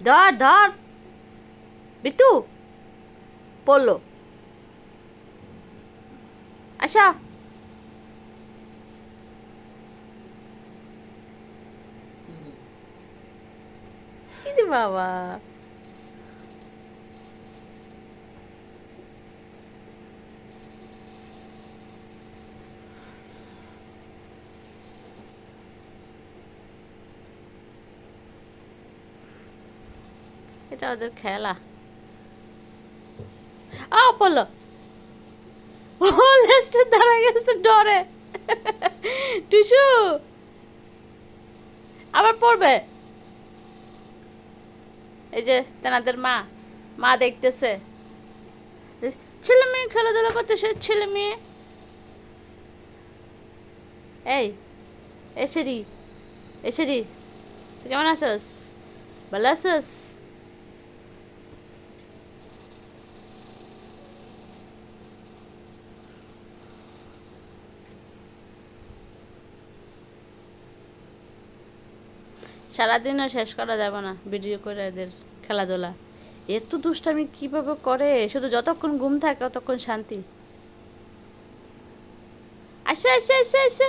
ধর ধর বিট্টু, পড়লো। আচ্ছা, কি রে বাবা, এটা ওদের খেলা। পড়লো। ও লেস্টার দাঁড়া গেছে ডরে। টুসু আবার পড়বে। এই যে তেনাদের মা, মা দেখতেছে ছেলে মেয়ে খেলাধুলা করতেছে, ছেলে মেয়ে। এই এসেরি, এসেরি, তুই কেমন আছিস? ভালো আছিস? সারাদিনও শেষ করা যাবে না ভিডিও করে এদের খেলাধুলা। এত দুষ্টামি কিভাবে করে, শুধু যতক্ষণ ঘুম থাকে ততক্ষণ শান্তি। আসে আসে আসে আসে।